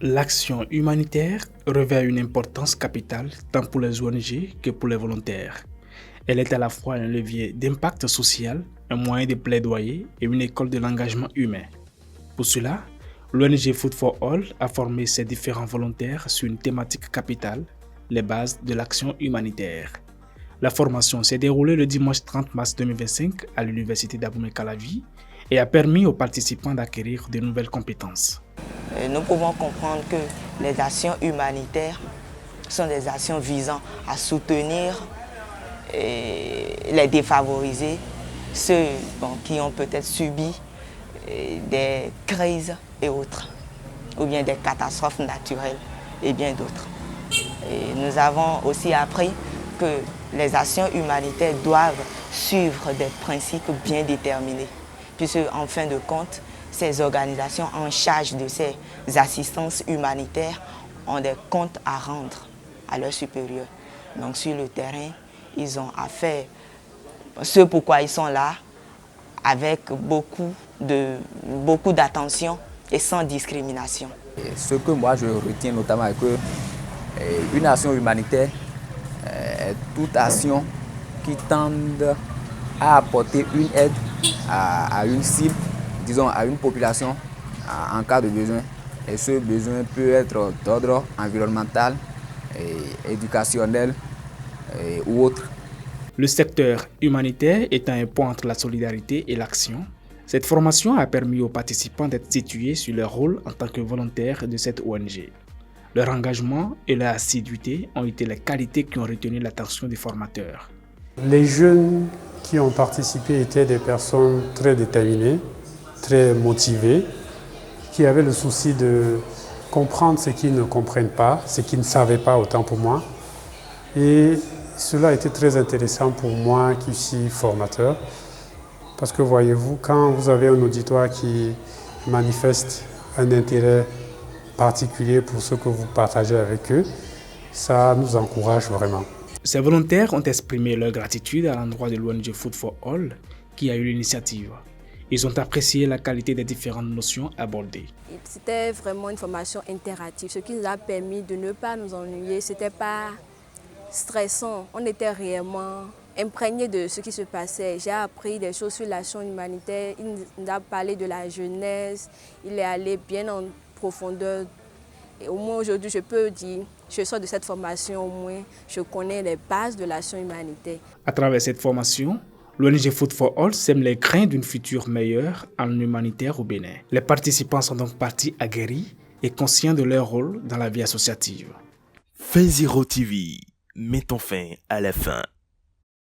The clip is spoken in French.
L'action humanitaire revêt une importance capitale tant pour les ONG que pour les volontaires. Elle est à la fois un levier d'impact social, un moyen de plaidoyer et une école de l'engagement humain. Pour cela, l'ONG Food for All a formé ses différents volontaires sur une thématique capitale, les bases de l'action humanitaire. La formation s'est déroulée le dimanche 30 mars 2025 à l'université d'Abomey-Calavi et a permis aux participants d'acquérir de nouvelles compétences. Nous pouvons comprendre que les actions humanitaires sont des actions visant à soutenir les défavorisés, ceux qui ont peut-être subi des crises et autres, ou bien des catastrophes naturelles et bien d'autres. Nous avons aussi appris que les actions humanitaires doivent suivre des principes bien déterminés, puisque en fin de compte, ces organisations en charge de ces assistances humanitaires ont des comptes à rendre à leurs supérieurs. Donc sur le terrain, ils ont à faire ce pourquoi ils sont là, avec beaucoup d'attention et sans discrimination. Ce que moi je retiens notamment est que une action humanitaire est toute action qui tend à apporter une aide à une cible, disons à une population en cas de besoin. Et ce besoin peut être d'ordre environnemental, éducationnel ou autre. Le secteur humanitaire étant un pont entre la solidarité et l'action, cette formation a permis aux participants d'être situés sur leur rôle en tant que volontaires de cette ONG. Leur engagement et leur assiduité ont été les qualités qui ont retenu l'attention des formateurs. Les jeunes qui ont participé étaient des personnes très déterminées, très motivées, qui avaient le souci de comprendre ce qu'ils ne comprennent pas, ce qu'ils ne savaient pas, autant pour moi. Et cela a été très intéressant pour moi qui suis formateur, parce que voyez-vous, quand vous avez un auditoire qui manifeste un intérêt particulier pour ce que vous partagez avec eux, ça nous encourage vraiment. Ces volontaires ont exprimé leur gratitude à l'endroit de l'ONG Food for All qui a eu l'initiative. Ils ont apprécié la qualité des différentes notions abordées. C'était vraiment une formation interactive, ce qui nous a permis de ne pas nous ennuyer. Ce n'était pas stressant, on était réellement imprégné de ce qui se passait. J'ai appris des choses sur l'action humanitaire, il nous a parlé de la jeunesse, il est allé bien en profondeur. Et au moins aujourd'hui, je peux dire, je sors de cette formation, au moins je connais les bases de l'action humanitaire. À travers cette formation, l'ONG Food for All sème les grains d'une future meilleure en humanitaire au Bénin. Les participants sont donc partis aguerris et conscients de leur rôle dans la vie associative. Fin Zero TV, mettons fin à la fin.